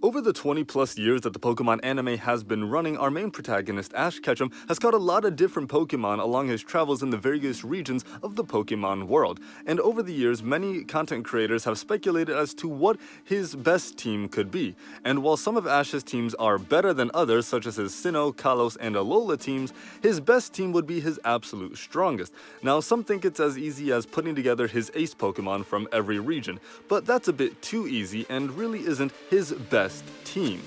Over the 20 plus years that the Pokemon anime has been running, our main protagonist, Ash Ketchum, has caught a lot of different Pokemon along his travels in the various regions of the Pokemon world. And over the years, many content creators have speculated as to what his best team could be. And while some of Ash's teams are better than others, such as his Sinnoh, Kalos, and Alola teams, his best team would be his absolute strongest. Now, some think it's as easy as putting together his ace Pokemon from every region, but that's a bit too easy and really isn't his best team.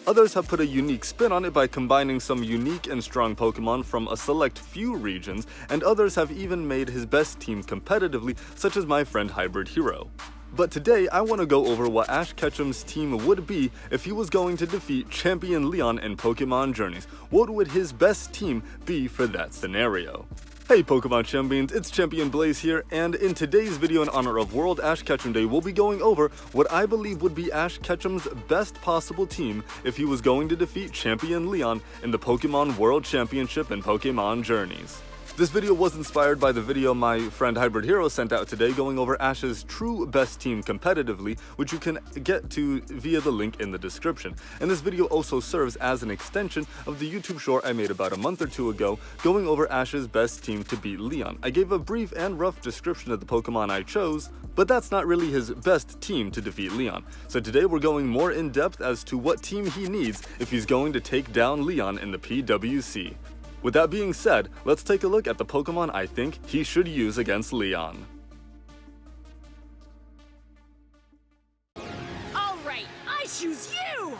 Others have put a unique spin on it by combining some unique and strong Pokemon from a select few regions, and others have even made his best team competitively, such as my friend HybridHero. But today, I want to go over what Ash Ketchum's team would be if he was going to defeat Champion Leon in Pokemon Journeys. What would his best team be for that scenario? Hey Pokemon Champions, it's Champion Blaze here, and in today's video in honor of World Ash Ketchum Day, we'll be going over what I believe would be Ash Ketchum's best possible team if he was going to defeat Champion Leon in the Pokemon World Championship in Pokemon Journeys. This video was inspired by the video my friend HybridHero sent out today going over Ash's true best team competitively, which you can get to via the link in the description. And this video also serves as an extension of the YouTube short I made about a month or two ago going over Ash's best team to beat Leon. I gave a brief and rough description of the Pokemon I chose, but that's not really his best team to defeat Leon. So today we're going more in depth as to what team he needs if he's going to take down Leon in the PWC. With that being said, let's take a look at the Pokemon I think he should use against Leon. Alright, I choose you!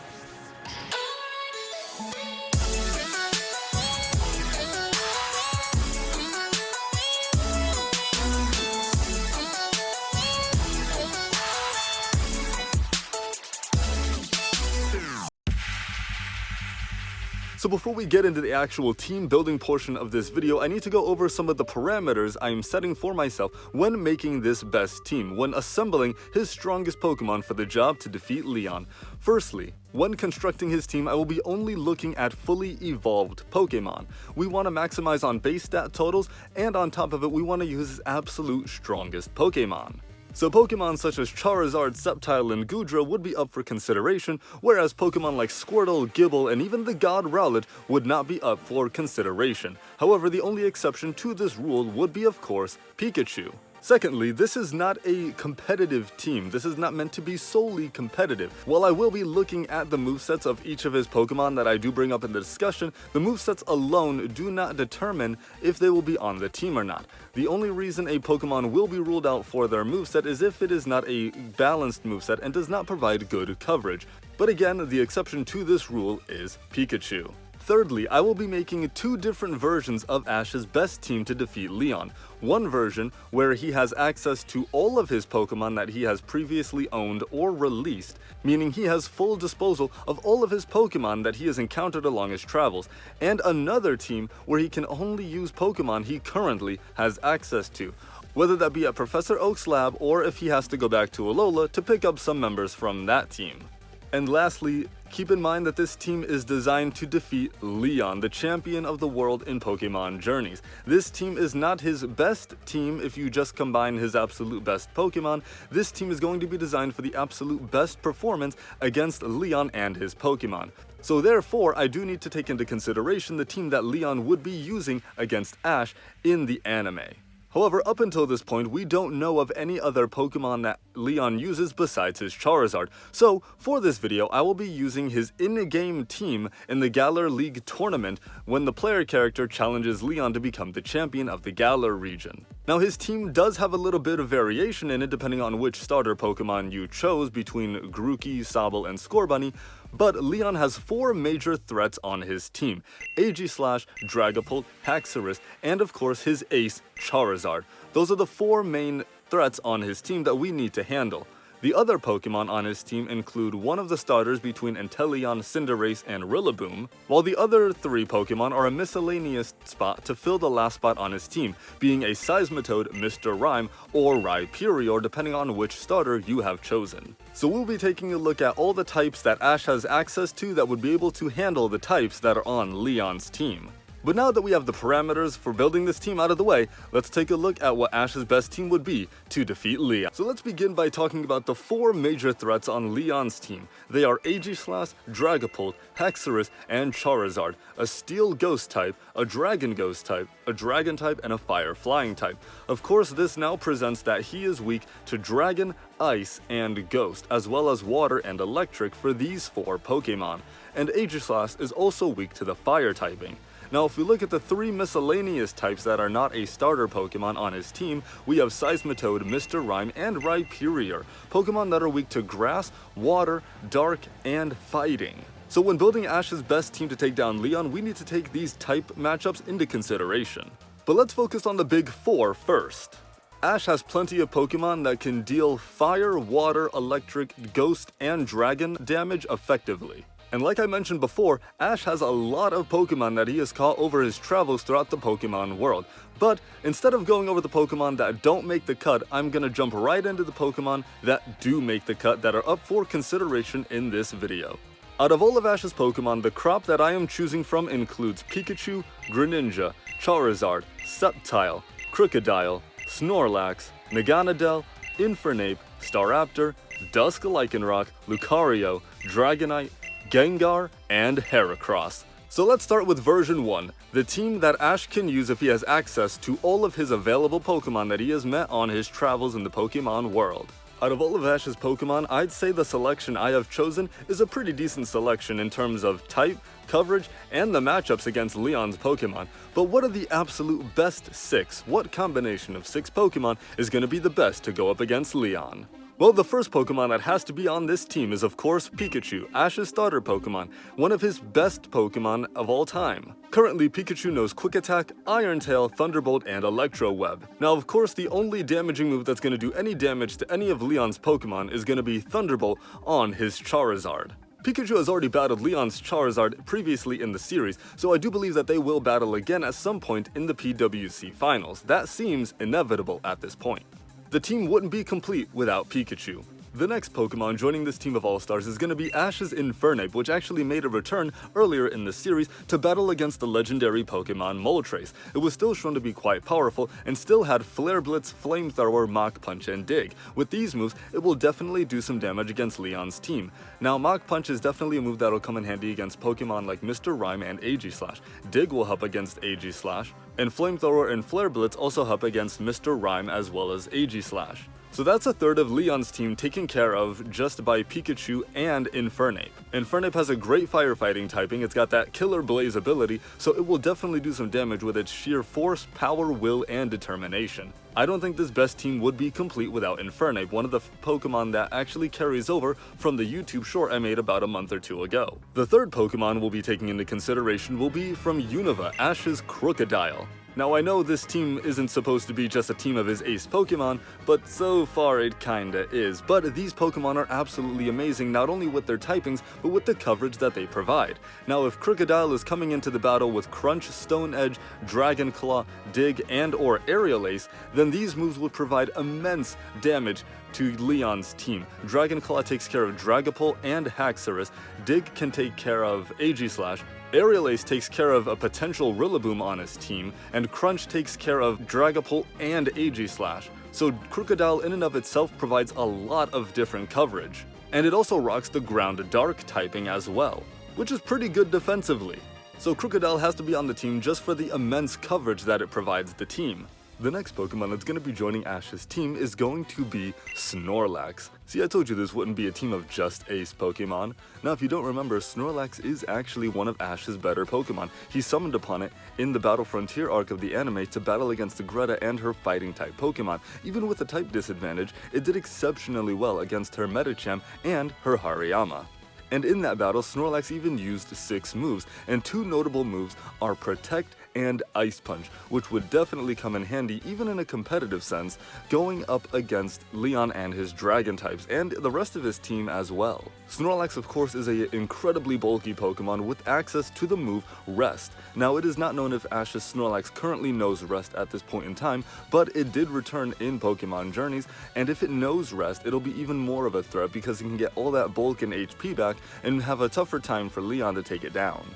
So before we get into the actual team building portion of this video, I need to go over some of the parameters I am setting for myself when making this best team, when assembling his strongest Pokemon for the job to defeat Leon. Firstly, when constructing his team, I will be only looking at fully evolved Pokemon. We want to maximize on base stat totals, and on top of it, we want to use his absolute strongest Pokemon. So Pokemon such as Charizard, Sceptile, and Goodra would be up for consideration, whereas Pokemon like Squirtle, Gible, and even the God Rowlet would not be up for consideration. However, the only exception to this rule would be, of course, Pikachu. Secondly, this is not a competitive team. This is not meant to be solely competitive. While I will be looking at the movesets of each of his Pokemon that I do bring up in the discussion, the movesets alone do not determine if they will be on the team or not. The only reason a Pokemon will be ruled out for their moveset is if it is not a balanced moveset and does not provide good coverage. But again, the exception to this rule is Pikachu. Thirdly, I will be making two different versions of Ash's best team to defeat Leon. One version where he has access to all of his Pokemon that he has previously owned or released, meaning he has full disposal of all of his Pokemon that he has encountered along his travels, and another team where he can only use Pokemon he currently has access to, whether that be at Professor Oak's lab or if he has to go back to Alola to pick up some members from that team. And lastly, keep in mind that this team is designed to defeat Leon, the champion of the world in Pokemon Journeys. This team is not his best team if you just combine his absolute best Pokemon. This team is going to be designed for the absolute best performance against Leon and his Pokemon. So therefore, I do need to take into consideration the team that Leon would be using against Ash in the anime. However, up until this point, we don't know of any other Pokemon that Leon uses besides his Charizard. So, for this video, I will be using his in-game team in the Galar League tournament when the player character challenges Leon to become the champion of the Galar region. Now, his team does have a little bit of variation in it depending on which starter Pokemon you chose between Grookey, Sobble, and Scorbunny, but Leon has four major threats on his team: Aegislash, Dragapult, Haxorus, and of course his ace, Charizard. Those are the four main threats on his team that we need to handle. The other Pokemon on his team include one of the starters between Inteleon, Cinderace, and Rillaboom, while the other three Pokemon are a miscellaneous spot to fill the last spot on his team, being a Seismitoad, Mr. Rhyme, or Rhyperior depending on which starter you have chosen. So we'll be taking a look at all the types that Ash has access to that would be able to handle the types that are on Leon's team. But now that we have the parameters for building this team out of the way, let's take a look at what Ash's best team would be to defeat Leon. So let's begin by talking about the 4 major threats on Leon's team. They are Aegislash, Dragapult, Haxorus, and Charizard, a Steel Ghost type, a Dragon Ghost type, a Dragon type, and a Fire Flying type. Of course, this now presents that he is weak to Dragon, Ice, and Ghost, as well as Water and Electric for these 4 Pokemon. And Aegislash is also weak to the Fire typing. Now, if we look at the 3 miscellaneous types that are not a starter Pokemon on his team, we have Seismitoad, Mr. Rime, and Rhyperior, Pokemon that are weak to Grass, Water, Dark, and Fighting. So when building Ash's best team to take down Leon, we need to take these type matchups into consideration. But let's focus on the big 4 first. Ash has plenty of Pokemon that can deal Fire, Water, Electric, Ghost, and Dragon damage effectively. And like I mentioned before, Ash has a lot of Pokemon that he has caught over his travels throughout the Pokemon world. But instead of going over the Pokemon that don't make the cut, I'm gonna jump right into the Pokemon that do make the cut that are up for consideration in this video. Out of all of Ash's Pokemon, the crop that I am choosing from includes Pikachu, Greninja, Charizard, Sceptile, Krookodile, Snorlax, Naganadel, Infernape, Staraptor, Dusk-Lycanroc, Lucario, Dragonite, Gengar, and Heracross. So let's start with version 1, the team that Ash can use if he has access to all of his available Pokemon that he has met on his travels in the Pokemon world. Out of all of Ash's Pokemon, I'd say the selection I have chosen is a pretty decent selection in terms of type, coverage, and the matchups against Leon's Pokemon. But what are the absolute best 6? What combination of 6 Pokemon is going to be the best to go up against Leon? Well, the first Pokemon that has to be on this team is of course Pikachu, Ash's starter Pokemon, one of his best Pokemon of all time. Currently, Pikachu knows Quick Attack, Iron Tail, Thunderbolt, and Electro Web. Now, of course, the only damaging move that's going to do any damage to any of Leon's Pokemon is going to be Thunderbolt on his Charizard. Pikachu has already battled Leon's Charizard previously in the series, so I do believe that they will battle again at some point in the PWC Finals. That seems inevitable at this point. The team wouldn't be complete without Pikachu. The next Pokemon joining this team of All-Stars is going to be Ash's Infernape, which actually made a return earlier in the series to battle against the legendary Pokemon Moltres. It was still shown to be quite powerful and still had Flare Blitz, Flamethrower, Mach Punch, and Dig. With these moves, it will definitely do some damage against Leon's team. Now, Mach Punch is definitely a move that will come in handy against Pokemon like Mr. Rime and Aegislash. Dig will help against Aegislash, and Flamethrower and Flare Blitz also help against Mr. Rime as well as Aegislash. So that's a third of Leon's team taken care of just by Pikachu and Infernape. Infernape has a great firefighting typing, it's got that Killer Blaze ability, so it will definitely do some damage with its sheer force, power, will, and determination. I don't think this best team would be complete without Infernape, one of the Pokemon that actually carries over from the YouTube short I made about a month or 2 ago. The third Pokemon we'll be taking into consideration will be from Unova, Ash's Krookodile. Now, I know this team isn't supposed to be just a team of his ace Pokemon, but so far it kinda is. But these Pokemon are absolutely amazing, not only with their typings, but with the coverage that they provide. Now, if Krookodile is coming into the battle with Crunch, Stone Edge, Dragon Claw, Dig, and or Aerial Ace, then these moves would provide immense damage to Leon's team. Dragon Claw takes care of Dragapult and Haxorus, Dig can take care of Aegislash, Aerial Ace takes care of a potential Rillaboom on his team, and Crunch takes care of Dragapult and Aegislash. So Krookodile in and of itself provides a lot of different coverage. And it also rocks the Ground Dark typing as well, which is pretty good defensively. So Krookodile has to be on the team just for the immense coverage that it provides the team. The next Pokemon that's going to be joining Ash's team is going to be Snorlax. See, I told you this wouldn't be a team of just ace Pokemon. Now, if you don't remember, Snorlax is actually one of Ash's better Pokemon. He summoned upon it in the Battle Frontier arc of the anime to battle against Greta and her fighting-type Pokemon. Even with a type disadvantage, it did exceptionally well against her Medicham and her Hariyama. And in that battle, Snorlax even used 6 moves, and 2 notable moves are Protect and Ice Punch, which would definitely come in handy even in a competitive sense, going up against Leon and his Dragon types, and the rest of his team as well. Snorlax, of course, is an incredibly bulky Pokemon with access to the move Rest. Now, it is not known if Ash's Snorlax currently knows Rest at this point in time, but it did return in Pokemon Journeys, and if it knows Rest, it'll be even more of a threat because it can get all that bulk and HP back and have a tougher time for Leon to take it down.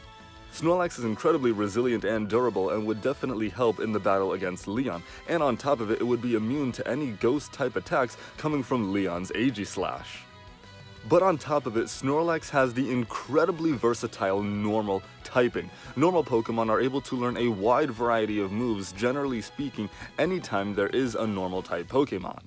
Snorlax is incredibly resilient and durable and would definitely help in the battle against Leon, and on top of it, it would be immune to any ghost-type attacks coming from Leon's Aegislash. But on top of it, Snorlax has the incredibly versatile normal typing. Normal Pokemon are able to learn a wide variety of moves, generally speaking, anytime there is a normal type Pokemon.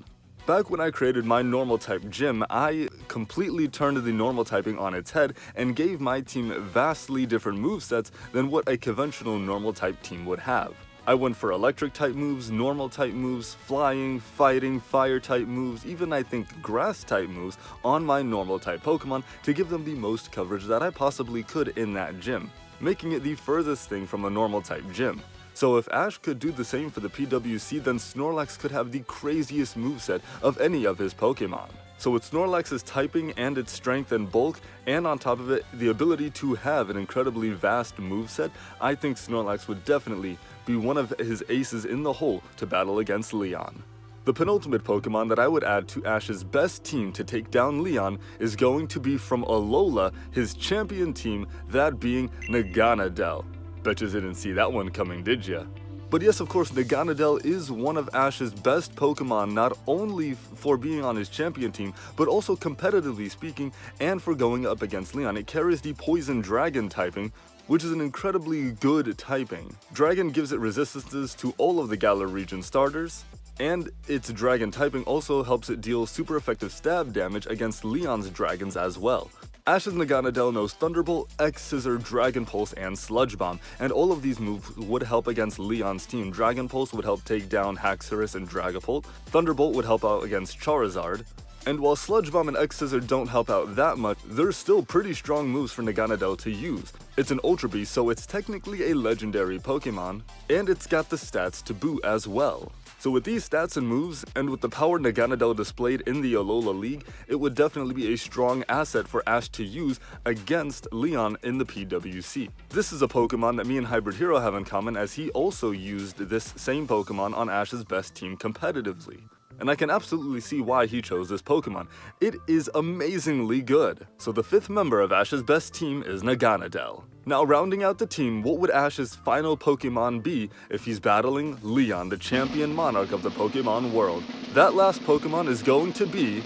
Back when I created my normal type gym, I completely turned the normal typing on its head and gave my team vastly different movesets than what a conventional normal type team would have. I went for electric type moves, normal type moves, flying, fighting, fire type moves, even I think grass type moves on my normal type Pokemon to give them the most coverage that I possibly could in that gym, making it the furthest thing from a normal type gym. So if Ash could do the same for the PWC, then Snorlax could have the craziest moveset of any of his Pokemon. So with Snorlax's typing and its strength and bulk, and on top of it, the ability to have an incredibly vast moveset, I think Snorlax would definitely be one of his aces in the hole to battle against Leon. The penultimate Pokemon that I would add to Ash's best team to take down Leon is going to be from Alola, his champion team, that being Naganadel. Betcha didn't see that one coming, did ya? But yes, of course, Naganadel is one of Ash's best Pokemon, not only for being on his champion team, but also competitively speaking, and for going up against Leon. It carries the Poison Dragon typing, which is an incredibly good typing. Dragon gives it resistances to all of the Galar region starters, and its Dragon typing also helps it deal super effective stab damage against Leon's dragons as well. Ash's Naganadel knows Thunderbolt, X-Scissor, Dragon Pulse, and Sludge Bomb, and all of these moves would help against Leon's team. Dragon Pulse would help take down Haxorus and Dragapult, Thunderbolt would help out against Charizard, and while Sludge Bomb and X-Scissor don't help out that much, they're still pretty strong moves for Naganadel to use. It's an Ultra Beast, so it's technically a legendary Pokemon, and it's got the stats to boot as well. So with these stats and moves, and with the power Naganadel displayed in the Alola League, it would definitely be a strong asset for Ash to use against Leon in the PWC. This is a Pokemon that me and HybridHero have in common, as he also used this same Pokemon on Ash's best team competitively. And I can absolutely see why he chose this Pokemon. It is amazingly good. So the fifth member of Ash's best team is Naganadel. Now rounding out the team, what would Ash's final Pokemon be if he's battling Leon, the champion monarch of the Pokemon world? That last Pokemon is going to be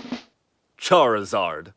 Charizard.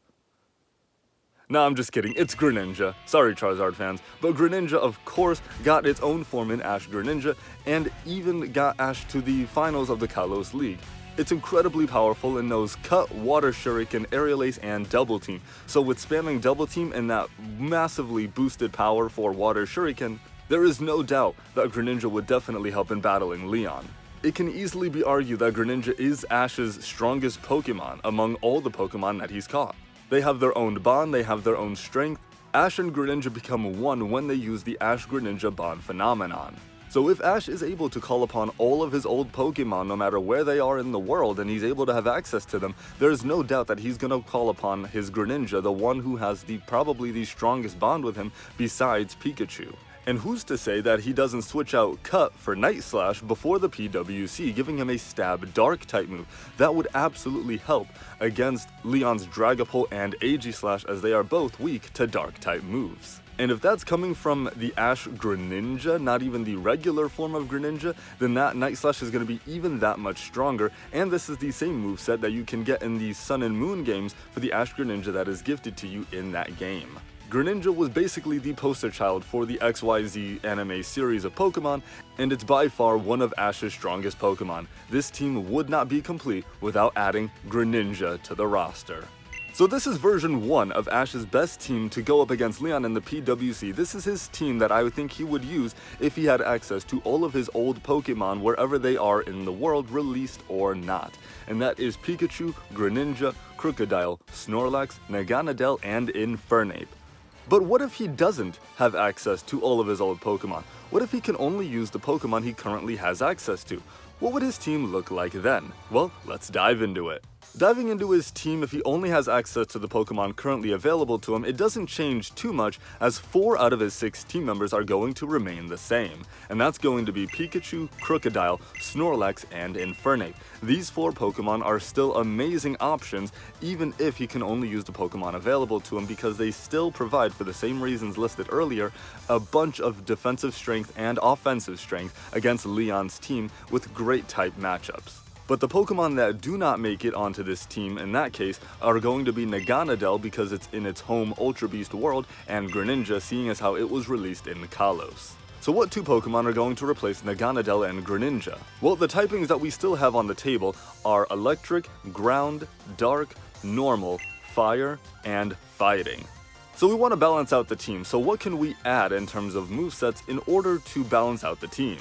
Nah, I'm just kidding, it's Greninja. Sorry Charizard fans, but Greninja of course got its own form in Ash Greninja, and even got Ash to the finals of the Kalos League. It's incredibly powerful and knows Cut, Water Shuriken, Aerial Ace, and Double Team. So with spamming Double Team and that massively boosted power for Water Shuriken, there is no doubt that Greninja would definitely help in battling Leon. It can easily be argued that Greninja is Ash's strongest Pokemon among all the Pokemon that he's caught. They have their own bond, they have their own strength. Ash and Greninja become one when they use the Ash-Greninja bond phenomenon. So if Ash is able to call upon all of his old Pokemon no matter where they are in the world and he's able to have access to them, there's no doubt that he's gonna call upon his Greninja, the one who has probably the strongest bond with him besides Pikachu. And who's to say that he doesn't switch out Cut for Night Slash before the PWC, giving him a Stab Dark type move. That would absolutely help against Leon's Dragapult and Aegislash, as they are both weak to Dark type moves. And if that's coming from the Ash Greninja, not even the regular form of Greninja, then that Night Slash is going to be even that much stronger, and this is the same moveset that you can get in the Sun and Moon games for the Ash Greninja that is gifted to you in that game. Greninja was basically the poster child for the XYZ anime series of Pokemon, and it's by far one of Ash's strongest Pokemon. This team would not be complete without adding Greninja to the roster. So this is version 1 of Ash's best team to go up against Leon in the PWC. This is his team that I would think he would use if he had access to all of his old Pokemon wherever they are in the world, released or not. And that is Pikachu, Greninja, Krookodile, Snorlax, Naganadel, and Infernape. But what if he doesn't have access to all of his old Pokemon? What if he can only use the Pokemon he currently has access to? What would his team look like then? Well, let's dive into it. Diving into his team, if he only has access to the Pokemon currently available to him, it doesn't change too much, as 4 out of his 6 team members are going to remain the same. And that's going to be Pikachu, Krookodile, Snorlax, and Infernape. These 4 Pokemon are still amazing options, even if he can only use the Pokemon available to him, because they still provide, for the same reasons listed earlier, a bunch of defensive strength and offensive strength against Leon's team with great type matchups. But the Pokemon that do not make it onto this team in that case are going to be Naganadel, because it's in its home Ultra Beast world, and Greninja, seeing as how it was released in Kalos. So what 2 Pokemon are going to replace Naganadel and Greninja? Well, the typings that we still have on the table are Electric, Ground, Dark, Normal, Fire, and Fighting. So we want to balance out the team, so what can we add in terms of movesets in order to balance out the team?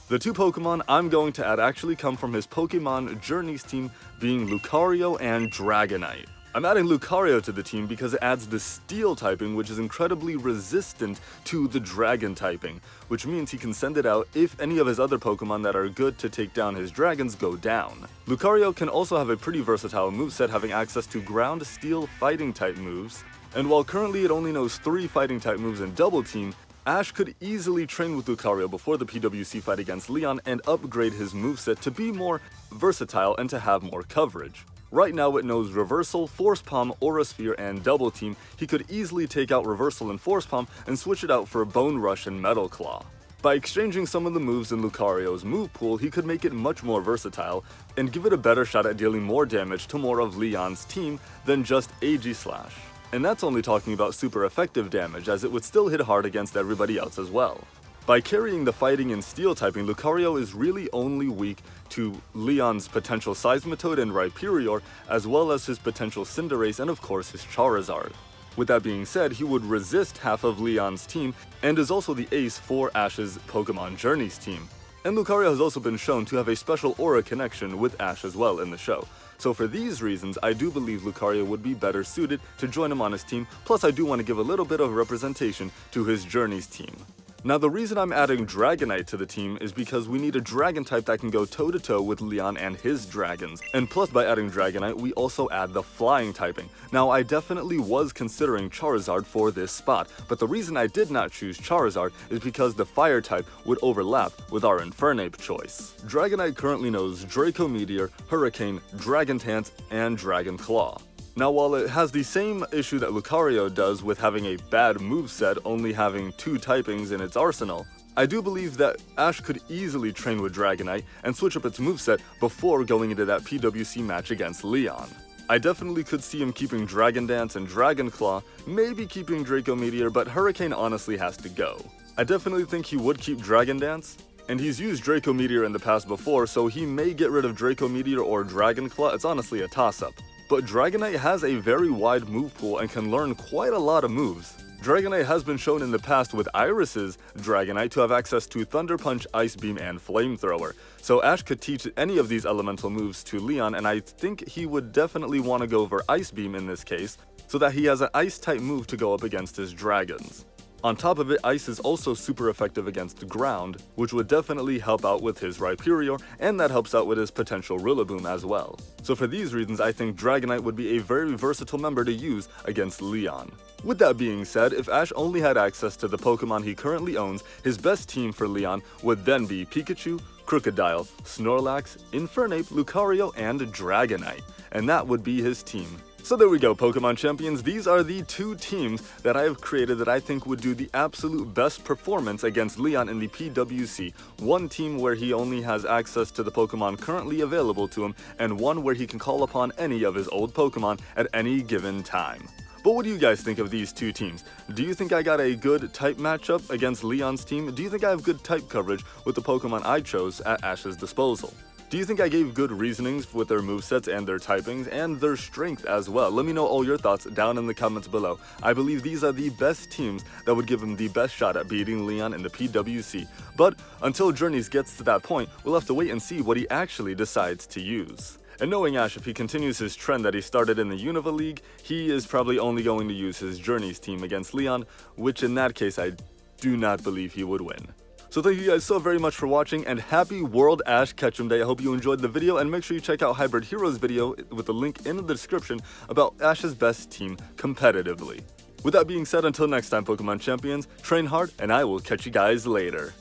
The 2 Pokemon I'm going to add actually come from his Pokemon Journeys team, being Lucario and Dragonite. I'm adding Lucario to the team because it adds the Steel typing, which is incredibly resistant to the Dragon typing, which means he can send it out if any of his other Pokemon that are good to take down his dragons go down. Lucario can also have a pretty versatile moveset, having access to Ground, Steel, Fighting type moves, and while currently it only knows 3 Fighting type moves in Double Team, Ash could easily train with Lucario before the PWC fight against Leon and upgrade his moveset to be more versatile and to have more coverage. Right now it knows Reversal, Force Palm, Aura Sphere, and Double Team. He could easily take out Reversal and Force Palm and switch it out for Bone Rush and Metal Claw. By exchanging some of the moves in Lucario's move pool, he could make it much more versatile and give it a better shot at dealing more damage to more of Leon's team than just Aegislash. And that's only talking about super effective damage, as it would still hit hard against everybody else as well. By carrying the Fighting and Steel typing, Lucario is really only weak to Leon's potential Seismitoad and Rhyperior, as well as his potential Cinderace and of course his Charizard. With that being said, he would resist half of Leon's team, and is also the ace for Ash's Pokemon Journeys team. And Lucario has also been shown to have a special aura connection with Ash as well in the show. So for these reasons, I do believe Lucario would be better suited to join him on his team, plus I do want to give a little bit of representation to his Journeys team. Now the reason I'm adding Dragonite to the team is because we need a Dragon type that can go toe-to-toe with Leon and his dragons. And plus, by adding Dragonite, we also add the Flying typing. Now I definitely was considering Charizard for this spot, but the reason I did not choose Charizard is because the Fire type would overlap with our Infernape choice. Dragonite currently knows Draco Meteor, Hurricane, Dragon Tance, and Dragon Claw. Now while it has the same issue that Lucario does with having a bad moveset, only having 2 typings in its arsenal, I do believe that Ash could easily train with Dragonite and switch up its moveset before going into that PWC match against Leon. I definitely could see him keeping Dragon Dance and Dragon Claw, maybe keeping Draco Meteor, but Hurricane honestly has to go. I definitely think he would keep Dragon Dance, and he's used Draco Meteor in the past before, so he may get rid of Draco Meteor or Dragon Claw. It's honestly a toss-up. But Dragonite has a very wide move pool and can learn quite a lot of moves. Dragonite has been shown in the past with Iris's Dragonite to have access to Thunder Punch, Ice Beam, and Flamethrower. So Ash could teach any of these elemental moves to Leon, and I think he would definitely want to go for Ice Beam in this case, so that he has an Ice-type move to go up against his dragons. On top of it, Ice is also super effective against Ground, which would definitely help out with his Rhyperior, and that helps out with his potential Rillaboom as well. So for these reasons, I think Dragonite would be a very versatile member to use against Leon. With that being said, if Ash only had access to the Pokemon he currently owns, his best team for Leon would then be Pikachu, Krookodile, Snorlax, Infernape, Lucario, and Dragonite. And that would be his team. So there we go, Pokemon Champions. These are the 2 teams that I have created that I think would do the absolute best performance against Leon in the PWC. One team where he only has access to the Pokemon currently available to him, and one where he can call upon any of his old Pokemon at any given time. But what do you guys think of these 2 teams? Do you think I got a good type matchup against Leon's team? Do you think I have good type coverage with the Pokemon I chose at Ash's disposal? Do you think I gave good reasonings with their movesets and their typings and their strength as well? Let me know all your thoughts down in the comments below. I believe these are the best teams that would give him the best shot at beating Leon in the PWC. But until Journeys gets to that point, we'll have to wait and see what he actually decides to use. And knowing Ash, if he continues his trend that he started in the Unova League, he is probably only going to use his Journeys team against Leon, which in that case I do not believe he would win. So thank you guys so very much for watching, and happy World Ash Ketchum Day. I hope you enjoyed the video, and make sure you check out HybridHero's video with the link in the description about Ash's best team competitively. With that being said, until next time, Pokemon Champions, train hard, and I will catch you guys later.